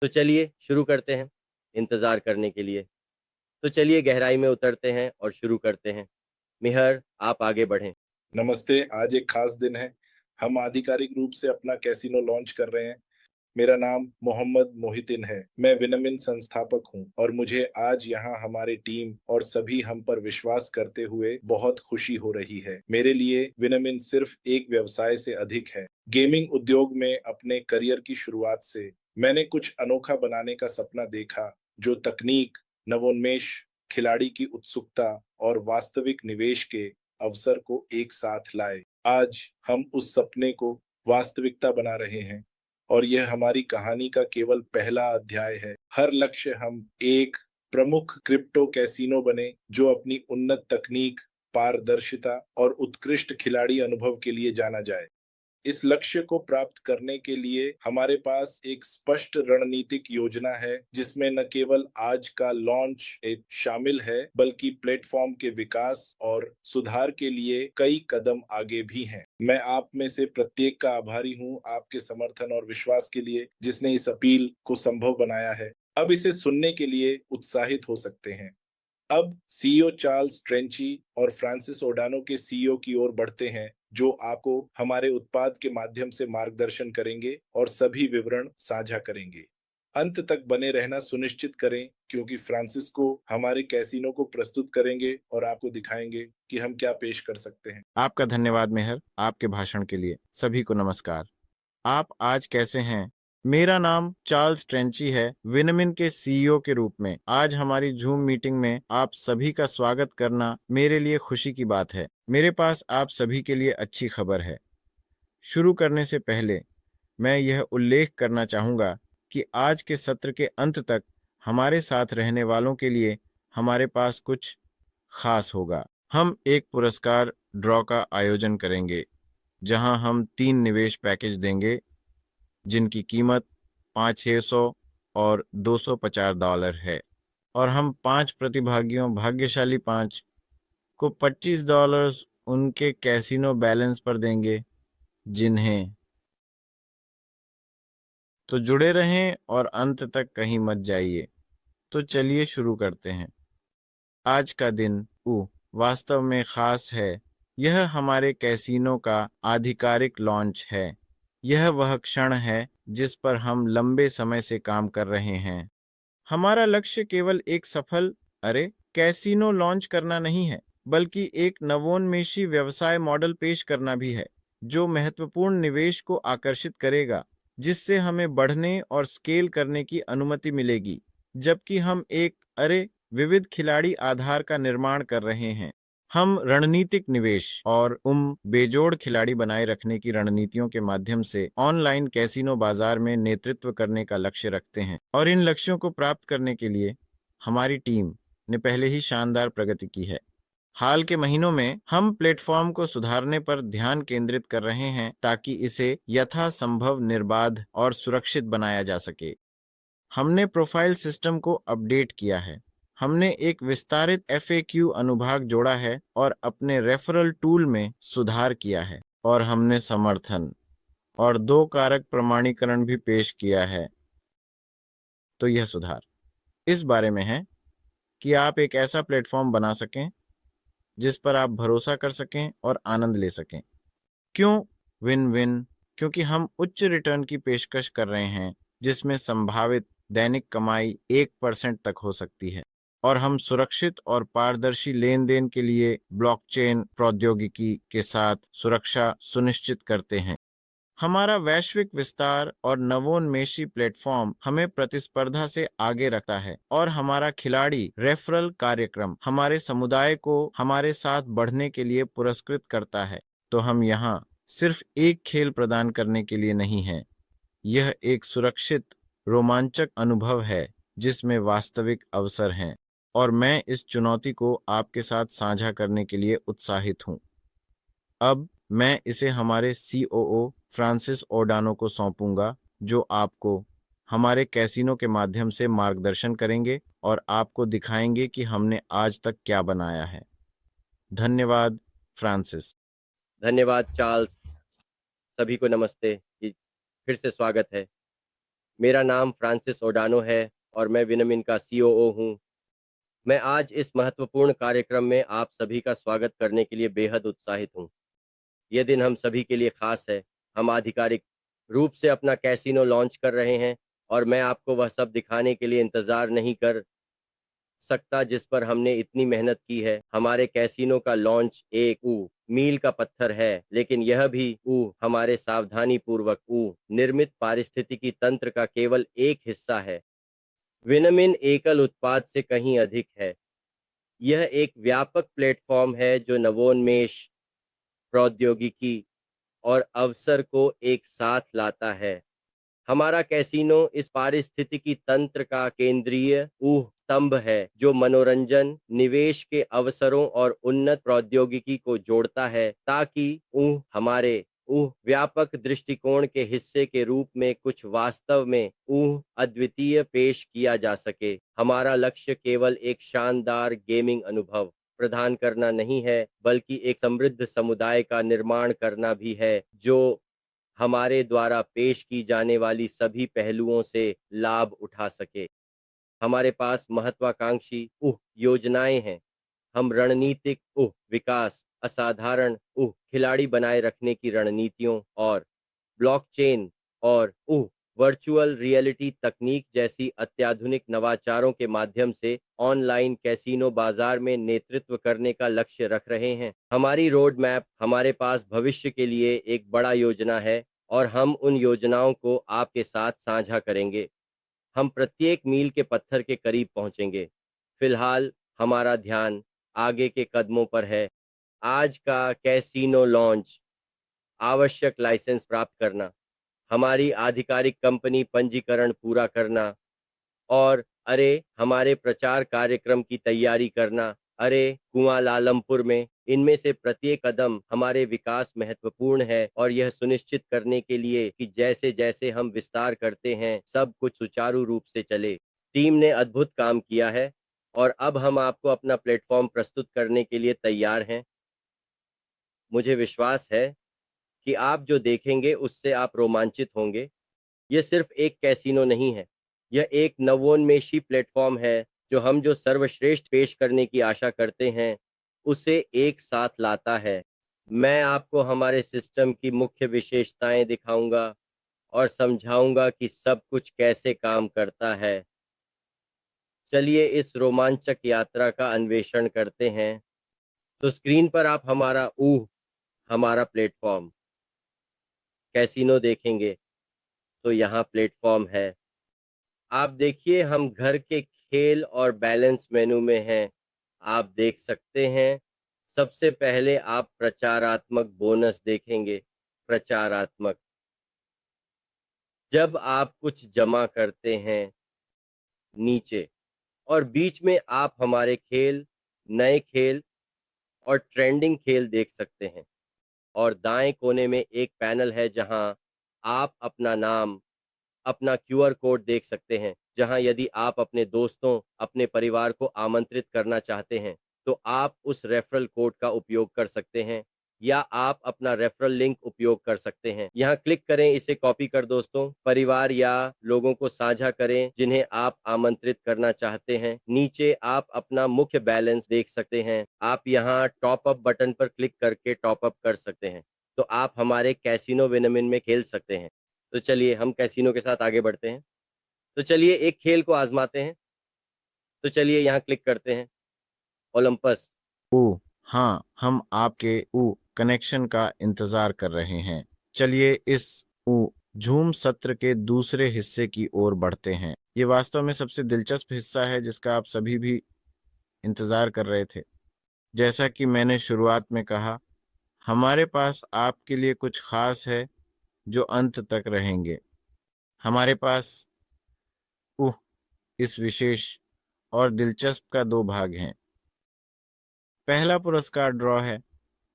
तो चलिए शुरू करते हैं, इंतज़ार करने के लिए। तो चलिए गहराई में उतरते हैं और शुरू करते हैं। मिहर, आप आगे बढ़ें। नमस्ते, आज एक खास दिन है। हम आधिकारिक रूप से अपना कैसीनो लॉन्च कर रहे हैं। मेरा नाम मोहम्मद मोहिद्दीन है। मैं विनमिन संस्थापक हूं और मुझे आज यहाँ हमारी टीम और सभी हम पर विश्वास करते हुए बहुत खुशी हो रही है। मेरे लिए विनमिन सिर्फ एक व्यवसाय से अधिक है। गेमिंग उद्योग में अपने करियर की शुरुआत से मैंने कुछ अनोखा बनाने का सपना देखा, जो तकनीक, नवोन्मेष, खिलाड़ी की उत्सुकता और वास्तविक निवेश के अवसर को एक साथ लाए। आज हम उस सपने को वास्तविकता बना रहे हैं और यह हमारी कहानी का केवल पहला अध्याय है। हर लक्ष्य हम एक प्रमुख क्रिप्टो कैसीनो बने, जो अपनी उन्नत तकनीक, पारदर्शिता और उत्कृष्ट खिलाड़ी अनुभव के लिए जाना जाए। इस लक्ष्य को प्राप्त करने के लिए हमारे पास एक स्पष्ट रणनीतिक योजना है, जिसमें न केवल आज का लॉन्च एक शामिल है, बल्कि प्लेटफॉर्म के विकास और सुधार के लिए कई कदम आगे भी हैं। मैं आप में से प्रत्येक का आभारी हूं, आपके समर्थन और विश्वास के लिए, जिसने इस अपील को संभव बनाया है। अब इसे सुनने के लिए उत्साहित हो सकते हैं। अब सीईओ चार्ल्स ट्रेंची और फ्रांसिस ओडानो के सीईओ की ओर बढ़ते हैं, जो आपको हमारे उत्पाद के माध्यम से मार्गदर्शन करेंगे और सभी विवरण साझा करेंगे। अंत तक बने रहना सुनिश्चित करें, क्योंकि फ्रांसिस को हमारे कैसीनो को प्रस्तुत करेंगे और आपको दिखाएंगे कि हम क्या पेश कर सकते हैं। आपका धन्यवाद मेहर, आपके भाषण के लिए। सभी को नमस्कार। आप आज कैसे हैं? मेरा नाम चार्ल्स ट्रेंची है। विनमिन के सीईओ के रूप में आज हमारी जूम मीटिंग में आप सभी का स्वागत करना मेरे लिए खुशी की बात है। मेरे पास आप सभी के लिए अच्छी खबर है। शुरू करने से पहले मैं यह उल्लेख करना चाहूँगा कि आज के सत्र के अंत तक हमारे साथ रहने वालों के लिए हमारे पास कुछ खास होगा। हम एक पुरस्कार ड्रॉ का आयोजन करेंगे, जहां हम 3 निवेश पैकेज देंगे, जिनकी कीमत 500-600 और $250 है, और हम 5 प्रतिभागियों, भाग्यशाली 5 को $25 उनके कैसीनो बैलेंस पर देंगे, जिन्हें तो जुड़े रहें और अंत तक कहीं मत जाइए। तो चलिए शुरू करते हैं। आज का दिन वास्तव में खास है। यह हमारे कैसीनो का आधिकारिक लॉन्च है। यह वह क्षण है जिस पर हम लंबे समय से काम कर रहे हैं। हमारा लक्ष्य केवल एक सफल कैसीनो लॉन्च करना नहीं है, बल्कि एक नवोन्मेषी व्यवसाय मॉडल पेश करना भी है, जो महत्वपूर्ण निवेश को आकर्षित करेगा, जिससे हमें बढ़ने और स्केल करने की अनुमति मिलेगी, जबकि हम एक विविध खिलाड़ी आधार का निर्माण कर रहे हैं। हम रणनीतिक निवेश और बेजोड़ खिलाड़ी बनाए रखने की रणनीतियों के माध्यम से ऑनलाइन कैसीनो बाजार में नेतृत्व करने का लक्ष्य रखते हैं, और इन लक्ष्यों को प्राप्त करने के लिए हमारी टीम ने पहले ही शानदार प्रगति की है। हाल के महीनों में हम प्लेटफॉर्म को सुधारने पर ध्यान केंद्रित कर रहे हैं, ताकि इसे यथासंभव निर्बाध और सुरक्षित बनाया जा सके। हमने प्रोफाइल सिस्टम को अपडेट किया है। हमने एक विस्तारित FAQ अनुभाग जोड़ा है और अपने रेफरल टूल में सुधार किया है, और हमने समर्थन और 2 कारक प्रमाणीकरण भी पेश किया है। तो यह सुधार इस बारे में है कि आप एक ऐसा प्लेटफॉर्म बना सकें जिस पर आप भरोसा कर सकें और आनंद ले सकें। क्यों विन विन? क्योंकि हम उच्च रिटर्न की पेशकश कर रहे हैं, जिसमें संभावित दैनिक कमाई 1% तक हो सकती है, और हम सुरक्षित और पारदर्शी लेन देन के लिए ब्लॉकचेन प्रौद्योगिकी के साथ सुरक्षा सुनिश्चित करते हैं। हमारा वैश्विक विस्तार और नवोन्मेषी प्लेटफॉर्म हमें प्रतिस्पर्धा से आगे रखता है, और हमारा खिलाड़ी रेफरल कार्यक्रम हमारे समुदाय को हमारे साथ बढ़ने के लिए पुरस्कृत करता है। तो हम यहाँ सिर्फ एक खेल प्रदान करने के लिए नहीं हैं। यह एक सुरक्षित, रोमांचक अनुभव है जिसमें वास्तविक अवसर हैं, और मैं इस चुनौती को आपके साथ साझा करने के लिए उत्साहित हूँ। अब मैं इसे हमारे COO फ्रांसिस ओडानो को सौंपूंगा, जो आपको हमारे कैसीनो के माध्यम से मार्गदर्शन करेंगे और आपको दिखाएंगे कि हमने आज तक क्या बनाया है। धन्यवाद फ्रांसिस। धन्यवाद चार्ल्स। सभी को नमस्ते। फिर से स्वागत है। मेरा नाम फ्रांसिस ओडानो है और मैं विनमिन का सीओओ हूँ। मैं आज इस महत्वपूर्ण कार्यक्रम में आप सभी का स्वागत करने के लिए बेहद उत्साहित हूँ। यह दिन हम सभी के लिए खास है। हम आधिकारिक रूप से अपना कैसीनो लॉन्च कर रहे हैं और मैं आपको वह सब दिखाने के लिए इंतज़ार नहीं कर सकता जिस पर हमने इतनी मेहनत की है। हमारे कैसीनो का लॉन्च एक मील का पत्थर है, लेकिन यह भी हमारे सावधानी पूर्वक निर्मित पारिस्थितिकी तंत्र का केवल एक हिस्सा है। विनमिन एकल उत्पाद से कहीं अधिक है। यह एक व्यापक प्लेटफॉर्म है जो नवोन्मेष, प्रौद्योगिकी और अवसर को एक साथ लाता है। हमारा कैसीनो इस पारिस्थितिकी तंत्र का केंद्रीय स्तंभ है जो मनोरंजन, निवेश के अवसरों और उन्नत प्रौद्योगिकी को जोड़ता है ताकि हमारे व्यापक दृष्टिकोण के हिस्से के रूप में कुछ वास्तव में अद्वितीय पेश किया जा सके। हमारा लक्ष्य केवल एक शानदार गेमिंग अनुभव प्रदान करना नहीं है, बल्कि एक समृद्ध समुदाय का निर्माण करना भी है जो हमारे द्वारा पेश की जाने वाली सभी पहलुओं से लाभ उठा सके। हमारे पास महत्वाकांक्षी योजनाएं हैं। हम रणनीतिक विकास, असाधारण खिलाड़ी बनाए रखने की रणनीतियों और ब्लॉकचेन और वर्चुअल रियलिटी तकनीक जैसी अत्याधुनिक नवाचारों के माध्यम से ऑनलाइन कैसीनो बाजार में नेतृत्व करने का लक्ष्य रख रहे हैं। हमारी रोड मैप हमारे पास भविष्य के लिए एक बड़ा योजना है और हम उन योजनाओं को आपके साथ साझा करेंगे। हम प्रत्येक मील के पत्थर के करीब पहुंचेंगे। फिलहाल हमारा ध्यान आगे के कदमों पर है। आज का कैसीनो लॉन्च, आवश्यक लाइसेंस प्राप्त करना, हमारी आधिकारिक कंपनी पंजीकरण पूरा करना और हमारे प्रचार कार्यक्रम की तैयारी करना। कुआलालंपुर में इनमें से प्रत्येक कदम हमारे विकास महत्वपूर्ण है और यह सुनिश्चित करने के लिए कि जैसे जैसे हम विस्तार करते हैं सब कुछ सुचारू रूप से चले। टीम ने अद्भुत काम किया है और अब हम आपको अपना प्लेटफॉर्म प्रस्तुत करने के लिए तैयार हैं। मुझे विश्वास है कि आप जो देखेंगे उससे आप रोमांचित होंगे। यह सिर्फ एक कैसीनो नहीं है, यह एक नवोन्मेषी प्लेटफॉर्म है जो सर्वश्रेष्ठ पेश करने की आशा करते हैं उसे एक साथ लाता है। मैं आपको हमारे सिस्टम की मुख्य विशेषताएं दिखाऊंगा और समझाऊंगा कि सब कुछ कैसे काम करता है। चलिए इस रोमांचक यात्रा का अन्वेषण करते हैं। तो स्क्रीन पर आप हमारा प्लेटफॉर्म कैसीनो देखेंगे तो यहाँ प्लेटफॉर्म है। आप देखिए हम घर के खेल और बैलेंस मेनू में हैं। आप देख सकते हैं सबसे पहले आप प्रचारात्मक बोनस देखेंगे। प्रचारात्मक, जब आप कुछ जमा करते हैं नीचे और बीच में आप हमारे खेल, नए खेल और ट्रेंडिंग खेल देख सकते हैं और दाएं कोने में एक पैनल है जहां आप अपना नाम, अपना क्यूआर कोड देख सकते हैं, जहां यदि आप अपने दोस्तों, अपने परिवार को आमंत्रित करना चाहते हैं तो आप उस रेफरल कोड का उपयोग कर सकते हैं या आप अपना रेफरल लिंक उपयोग कर सकते हैं। यहाँ क्लिक करें, इसे कॉपी कर दोस्तों, परिवार या लोगों को साझा करें जिन्हें आप आमंत्रित करना चाहते हैं। नीचे आप अपना मुख्य बैलेंस देख सकते हैं। आप यहाँ टॉप अप बटन पर क्लिक करके टॉप अप कर सकते हैं तो आप हमारे कैसीनो विनमिन में खेल सकते हैं। तो चलिए हम कैसीनो के साथ आगे बढ़ते हैं। तो चलिए एक खेल को आजमाते हैं। तो चलिए यहाँ क्लिक करते हैं, ओलंपस। हाँ, हम आपके कनेक्शन का इंतजार कर रहे हैं। चलिए इस झूम सत्र के दूसरे हिस्से की ओर बढ़ते हैं। ये वास्तव में सबसे दिलचस्प हिस्सा है जिसका आप सभी भी इंतजार कर रहे थे। जैसा कि मैंने शुरुआत में कहा, हमारे पास आपके लिए कुछ खास है जो अंत तक रहेंगे। हमारे पास इस विशेष और दिलचस्प का 2 भाग हैं। पहला पुरस्कार ड्रॉ है।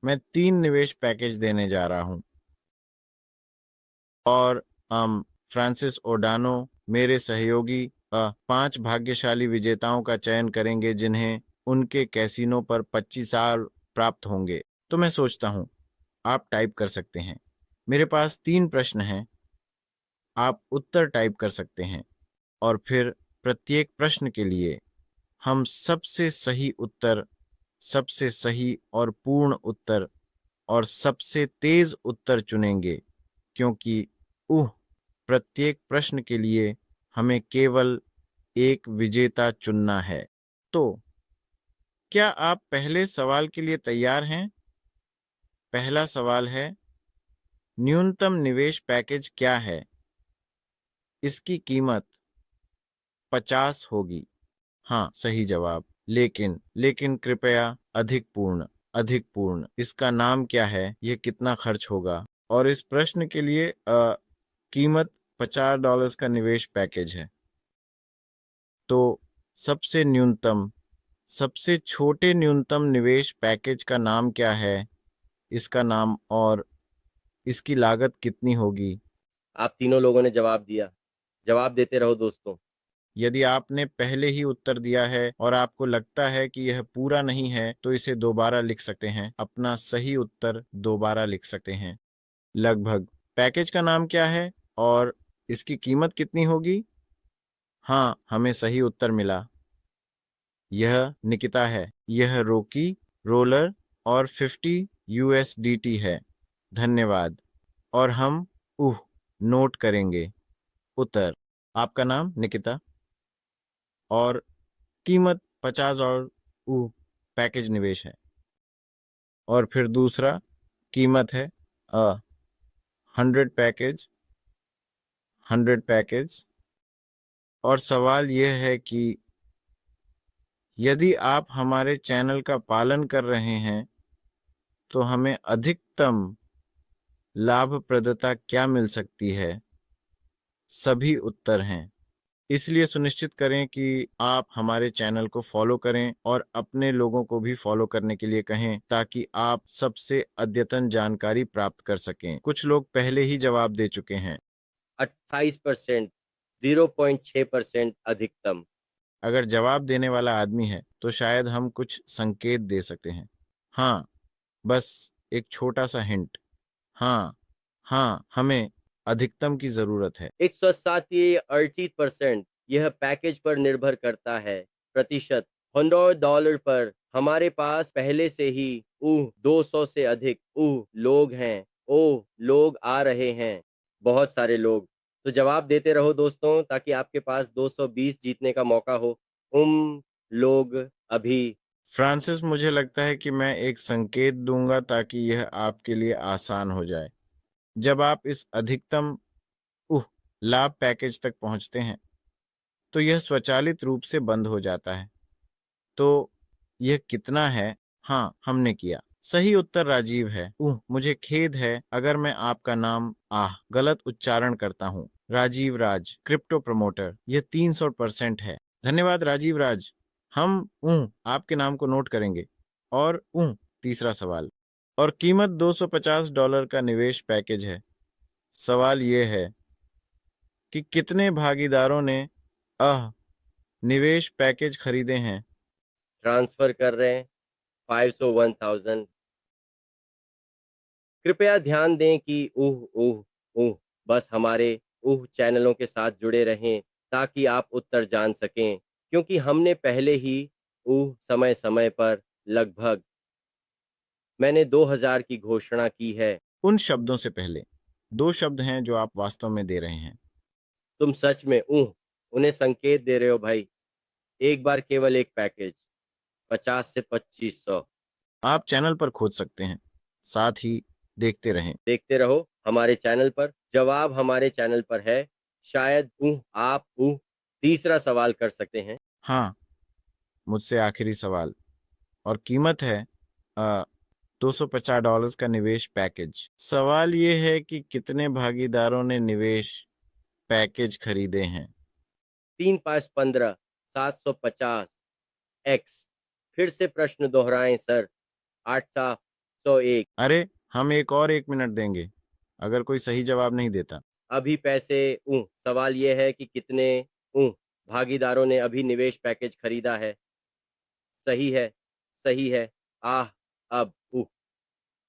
मैं 3 निवेश पैकेज देने जा रहा हूं और फ्रांसिस ओडानो, मेरे सहयोगी, 5 भाग्यशाली विजेताओं का चयन करेंगे जिन्हें उनके कैसीनो पर 25 साल प्राप्त होंगे। तो मैं सोचता हूं आप टाइप कर सकते हैं। मेरे पास 3 प्रश्न हैं। आप उत्तर टाइप कर सकते हैं और फिर प्रत्येक प्रश्न के लिए हम सबसे सही उत्तर, सबसे सही और पूर्ण उत्तर और सबसे तेज उत्तर चुनेंगे, क्योंकि प्रत्येक प्रश्न के लिए हमें केवल एक विजेता चुनना है। तो क्या आप पहले सवाल के लिए तैयार हैं? पहला सवाल है, न्यूनतम निवेश पैकेज क्या है? इसकी कीमत 50 होगी। हाँ, सही जवाब। लेकिन कृपया अधिक पूर्ण। इसका नाम क्या है? यह कितना खर्च होगा? और इस प्रश्न के लिए कीमत $50 का निवेश पैकेज है। तो सबसे छोटे न्यूनतम निवेश पैकेज का नाम क्या है? इसका नाम और इसकी लागत कितनी होगी? आप तीनों लोगों ने जवाब दिया। जवाब देते रहो दोस्तों। यदि आपने पहले ही उत्तर दिया है और आपको लगता है कि यह पूरा नहीं है, तो इसे दोबारा लिख सकते हैं। अपना सही उत्तर दोबारा लिख सकते हैं। लगभग। पैकेज का नाम क्या है और इसकी कीमत कितनी होगी? हाँ, हमें सही उत्तर मिला। यह निकिता है। यह रॉकी, रोलर और 50 USDT है। धन्यवाद। और हम नोट करेंगे। उत्तर, आपका नाम निकिता और कीमत 50 और पैकेज निवेश है। और फिर दूसरा कीमत है 100 पैकेज। और सवाल यह है कि यदि आप हमारे चैनल का पालन कर रहे हैं तो हमें अधिकतम लाभप्रदता क्या मिल सकती है? सभी उत्तर हैं। इसलिए सुनिश्चित करें कि आप हमारे चैनल को फॉलो करें और अपने लोगों को भी फॉलो करने के लिए कहें, ताकि आप सबसे अद्यतन जानकारी प्राप्त कर सकें। कुछ लोग पहले ही जवाब दे चुके हैं। 28%, 0.6% अधिकतम। अगर जवाब देने वाला आदमी है तो शायद हम कुछ संकेत दे सकते हैं। हाँ, बस एक छोटा सा हिंट। हाँ, हमें अधिकतम की जरूरत है। 138%। यह पैकेज पर निर्भर करता है। प्रतिशत $100 पर हमारे पास पहले से ही 200 से अधिक लोग हैं। लोग आ रहे हैं, बहुत सारे लोग। तो जवाब देते रहो दोस्तों, ताकि आपके पास 220 जीतने का मौका हो। लोग अभी। फ्रांसिस, मुझे लगता है कि मैं एक संकेत दूंगा ताकि यह आपके लिए आसान हो जाए। जब आप इस अधिकतम लाभ पैकेज तक पहुंचते हैं तो यह स्वचालित रूप से बंद हो जाता है। तो यह कितना है? हाँ, हमने किया। सही उत्तर राजीव है। मुझे खेद है अगर मैं आपका नाम गलत उच्चारण करता हूँ। राजीव राज, क्रिप्टो प्रमोटर। यह 300% है। धन्यवाद राजीव राज। हम आपके नाम को नोट करेंगे। और तीसरा सवाल, और कीमत $250 का निवेश पैकेज है। सवाल यह है कि कितने भागीदारों ने निवेश पैकेज खरीदे हैं? ट्रांसफर कर रहे हैं 501,000। कृपया ध्यान दें कि बस हमारे चैनलों के साथ जुड़े रहें, ताकि आप उत्तर जान सकें, क्योंकि हमने पहले ही समय समय पर लगभग मैंने 2000 की घोषणा की है। उन शब्दों से पहले 2 शब्द हैं जो आप वास्तव में दे रहे हैं। तुम सच में उन्हें संकेत दे रहे हो भाई। एक बार केवल एक पैकेज 50 से 2500। आप चैनल पर खोज सकते हैं, साथ ही देखते रहें। देखते रहो हमारे चैनल पर। जवाब हमारे चैनल पर है। शायद आप तीसरा सवाल कर सकते हैं। हाँ, मुझसे आखिरी सवाल। और कीमत है $250 का निवेश पैकेज। सवाल ये है कि कितने भागीदारों ने निवेश पैकेज खरीदे हैं? 3, 5, 15, 750 एक्स। फिर से प्रश्न दोहराएं सर। 801। अरे, हम एक मिनट देंगे अगर कोई सही जवाब नहीं देता। अभी पैसे सवाल यह है कि कितने भागीदारों ने अभी निवेश पैकेज खरीदा है। सही है, सही है। अब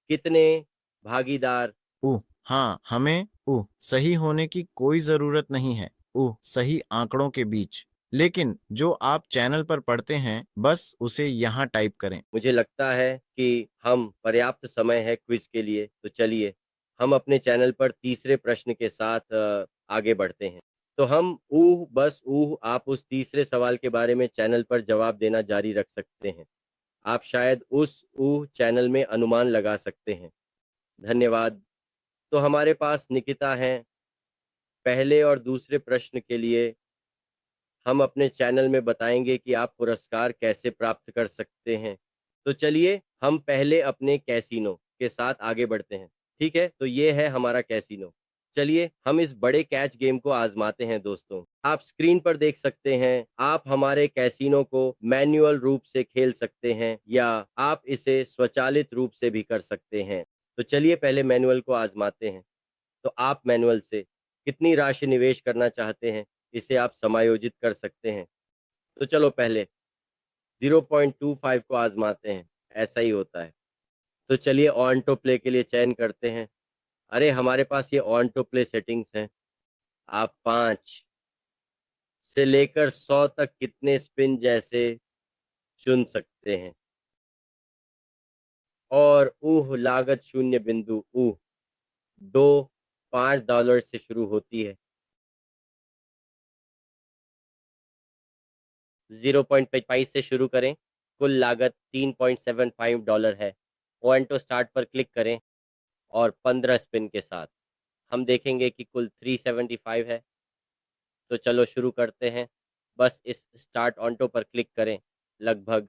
कितने भागीदार? हाँ, हमें सही होने की कोई जरूरत नहीं है सही आंकड़ों के बीच। लेकिन जो आप चैनल पर पढ़ते हैं बस उसे यहाँ टाइप करें। मुझे लगता है कि हम पर्याप्त समय है क्विज के लिए, तो चलिए हम अपने चैनल पर तीसरे प्रश्न के साथ आगे बढ़ते हैं। तो हम बस आप उस तीसरे सवाल के बारे में चैनल पर जवाब देना जारी रख सकते हैं। आप शायद उस चैनल में अनुमान लगा सकते हैं। धन्यवाद। तो हमारे पास निकिता हैं। पहले और दूसरे प्रश्न के लिए हम अपने चैनल में बताएंगे कि आप पुरस्कार कैसे प्राप्त कर सकते हैं। तो चलिए हम पहले अपने कैसीनो के साथ आगे बढ़ते हैं। ठीक है, तो ये है हमारा कैसीनो। चलिए हम इस बड़े कैच गेम को आजमाते हैं दोस्तों। आप स्क्रीन पर देख सकते हैं, आप हमारे कैसीनो को मैन्युअल रूप से खेल सकते हैं या आप इसे स्वचालित रूप से भी कर सकते हैं। तो चलिए पहले मैनुअल को आजमाते हैं। तो आप मैनुअल से कितनी राशि निवेश करना चाहते हैं, इसे आप समायोजित कर सकते हैं। तो चलो पहले 0.25 को आजमाते हैं, ऐसा ही होता है। तो चलिए ऑन टू प्ले के लिए चयन करते हैं। अरे हमारे पास ये ऑन टू प्ले सेटिंग्स हैं। आप 5 से लेकर 100 तक कितने स्पिन जैसे चुन सकते हैं। और लागत शून्य बिंदु दो $5 से शुरू होती है। 0.5 से शुरू करें। कुल लागत $3.75 है। ऑन टू स्टार्ट पर क्लिक करें और 15 स्पिन के साथ हम देखेंगे कि कुल 375 है। तो चलो शुरू करते हैं। बस इस स्टार्ट ऑन टू पर क्लिक करें। लगभग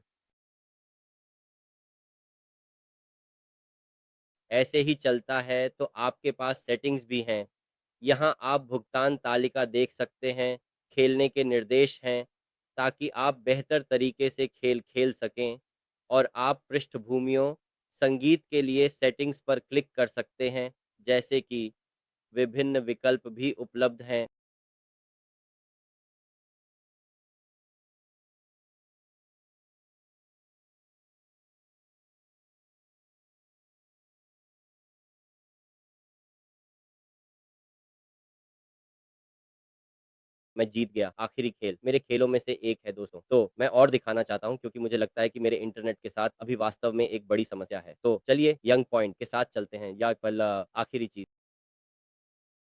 ऐसे ही चलता है। तो आपके पास सेटिंग्स भी हैं। यहाँ आप भुगतान तालिका देख सकते हैं, खेलने के निर्देश हैं ताकि आप बेहतर तरीके से खेल खेल सकें। और आप पृष्ठभूमियों, संगीत के लिए सेटिंग्स पर क्लिक कर सकते हैं, जैसे कि विभिन्न विकल्प भी उपलब्ध हैं। मैं जीत गया आखिरी खेल, मेरे खेलों में से एक है दोस्तों। तो मैं और दिखाना चाहता हूँ क्योंकि मुझे लगता है कि मेरे इंटरनेट के साथ अभी वास्तव में एक बड़ी समस्या है। तो चलिए यंग पॉइंट के साथ चलते हैं या पहला आखिरी चीज़।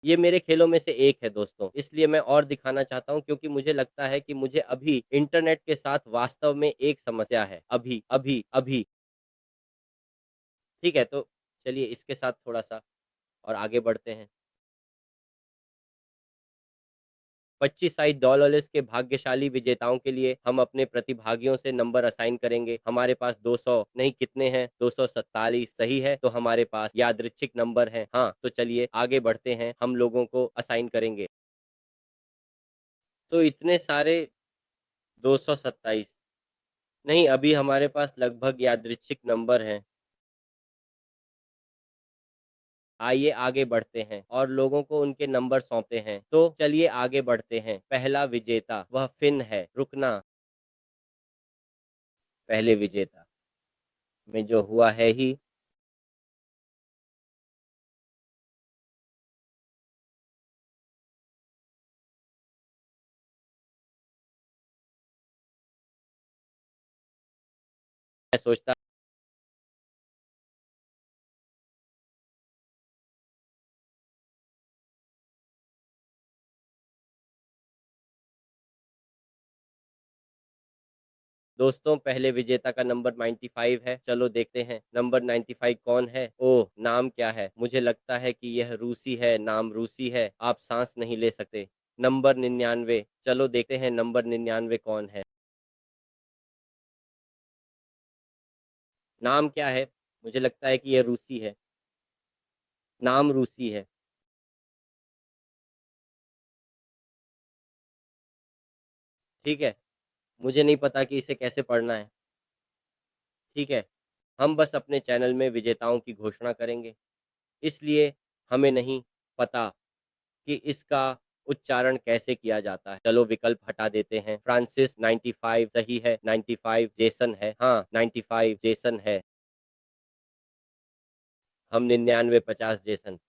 ये मेरे खेलों में से एक है दोस्तों, इसलिए मैं और दिखाना चाहता हूँ क्योंकि मुझे लगता है कि मुझे अभी इंटरनेट के साथ वास्तव में एक समस्या है। अभी, अभी, अभी। ठीक है, तो चलिए इसके साथ थोड़ा-सा और आगे बढ़ते हैं। $25 के भाग्यशाली विजेताओं के लिए हम अपने प्रतिभागियों से नंबर असाइन करेंगे। हमारे पास 200 नहीं कितने हैं, 247 सही है, तो हमारे पास यादृच्छिक नंबर हैं। हाँ, तो चलिए आगे बढ़ते हैं, हम लोगों को असाइन करेंगे। तो इतने सारे 227 नहीं, अभी हमारे पास लगभग यादृच्छिक नंबर हैं। आइए आगे बढ़ते हैं और लोगों को उनके नंबर सौंपते हैं। तो चलिए आगे बढ़ते हैं। पहला विजेता वह फिन है। रुकना, पहले विजेता में जो हुआ है ही। मैं सोचता दोस्तों पहले विजेता का नंबर 95 है। चलो देखते हैं नंबर 95 कौन है। ओह, नाम क्या है? मुझे लगता है कि यह रूसी है। नाम रूसी है। आप सांस नहीं ले सकते। नंबर 99। चलो देखते हैं नंबर 99 कौन है। नाम क्या है? मुझे लगता है कि यह रूसी है। नाम रूसी है। ठीक है, मुझे नहीं पता कि इसे कैसे पढ़ना है। ठीक है, हम बस अपने चैनल में विजेताओं की घोषणा करेंगे, इसलिए हमें नहीं पता कि इसका उच्चारण कैसे किया जाता है। चलो विकल्प हटा देते हैं। फ्रांसिस 95 सही है। 95 जेसन है। हाँ, 95 जेसन है। हम 99 50 जेसन।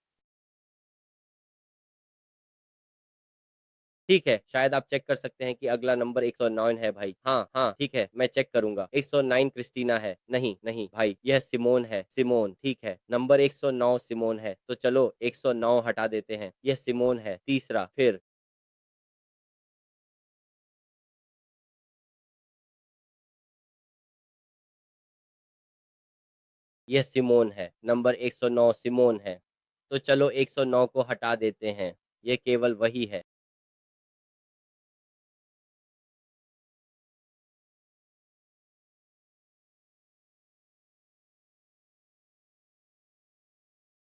ठीक है, शायद आप चेक कर सकते हैं कि अगला नंबर 109 है भाई। हाँ, हाँ, ठीक है, मैं चेक करूँगा। 109 क्रिस्टीना है। नहीं, नहीं भाई, यह सिमोन है, सिमोन, ठीक है। नंबर 109 सिमोन है, तो चलो 109 हटा देते हैं। यह सिमोन है। तीसरा, फिर यह सिमोन है। नंबर 109 सिमोन है। तो चलो 109 को हटा देते हैं। ये केवल वही है।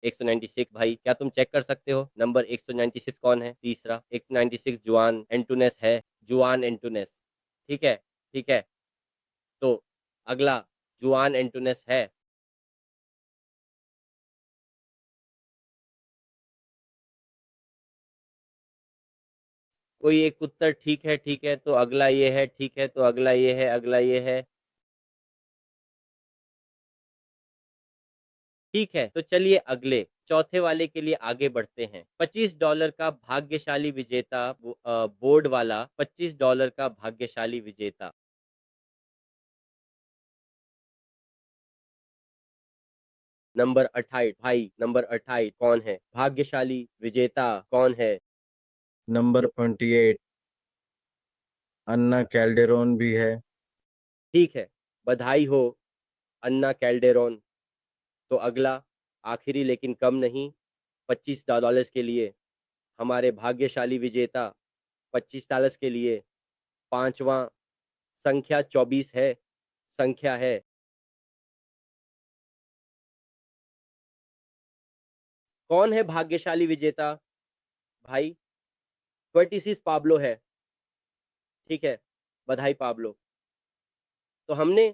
एक सौ 96 भाई, क्या तुम चेक कर सकते हो नंबर 196 कौन है? तीसरा 196 जुआन एंटुनेस है। जुआन एंटुनेस, ठीक है, ठीक है। तो अगला जुआन एंटुनेस है। कोई एक उत्तर ठीक है, तो अगला ये है, ठीक है, तो अगला ये है, अगला ये है। ठीक है, तो चलिए अगले चौथे वाले के लिए आगे बढ़ते हैं। $25 का भाग्यशाली विजेता, बोर्ड वाला $25 का भाग्यशाली विजेता। नंबर 28 भाई, नंबर 28 कौन है? भाग्यशाली विजेता कौन है? नंबर 28 अन्ना कैल्डेरोन भी है। ठीक है, बधाई हो अन्ना कैल्डेरोन। तो अगला, आखिरी लेकिन कम नहीं, $25 के लिए हमारे भाग्यशाली विजेता, $25 के लिए पांचवा, संख्या 24 है, संख्या है। कौन है भाग्यशाली विजेता भाई? 26 पाब्लो है। ठीक है, बधाई पाब्लो। तो हमने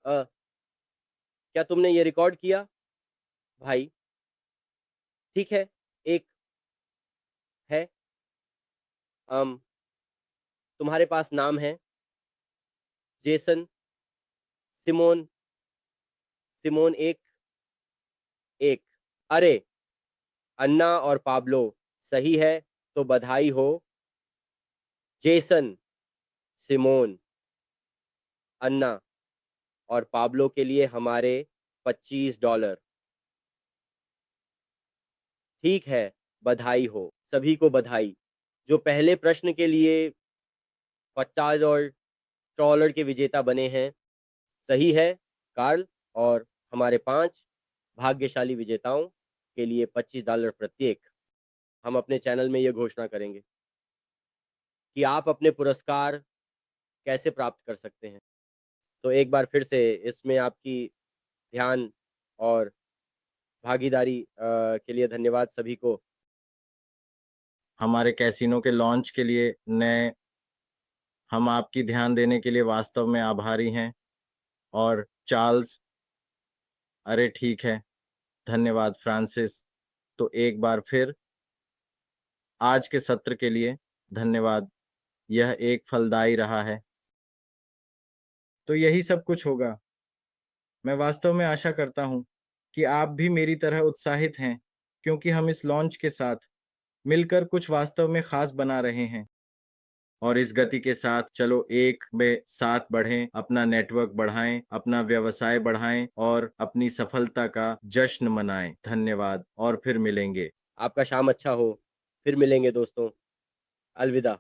क्या तुमने ये रिकॉर्ड किया भाई? ठीक है, एक है, अम, तुम्हारे पास नाम है जेसन, सिमोन, सिमोन एक, एक। अरे, अन्ना और पाब्लो सही है, तो बधाई हो जेसन, सिमोन, अन्ना और पाब्लो के लिए हमारे $25। ठीक है, बधाई हो, सभी को बधाई। जो पहले प्रश्न के लिए 50 और ट्रॉलर के विजेता बने हैं, सही है कार्ल, और हमारे 5 भाग्यशाली विजेताओं के लिए $25 प्रत्येक। हम अपने चैनल में ये घोषणा करेंगे कि आप अपने पुरस्कार कैसे प्राप्त कर सकते हैं। तो एक बार फिर से इसमें आपकी ध्यान और भागीदारी के लिए धन्यवाद सभी को। हमारे कैसीनो के लॉन्च के लिए नए हम आपकी ध्यान देने के लिए वास्तव में आभारी हैं। और चार्ल्स, अरे ठीक है, धन्यवाद फ्रांसिस। तो एक बार फिर आज के सत्र के लिए धन्यवाद। यह एक फलदायी रहा है। तो यही सब कुछ होगा। मैं वास्तव में आशा करता हूँ कि आप भी मेरी तरह उत्साहित हैं, क्योंकि हम इस लॉन्च के साथ मिलकर कुछ वास्तव में खास बना रहे हैं। और इस गति के साथ चलो एक में साथ बढ़ें, अपना नेटवर्क बढ़ाएं, अपना व्यवसाय बढ़ाएं और अपनी सफलता का जश्न मनाएं। धन्यवाद और फिर मिलेंगे। आपका शाम अच्छा हो। फिर मिलेंगे दोस्तों। अलविदा।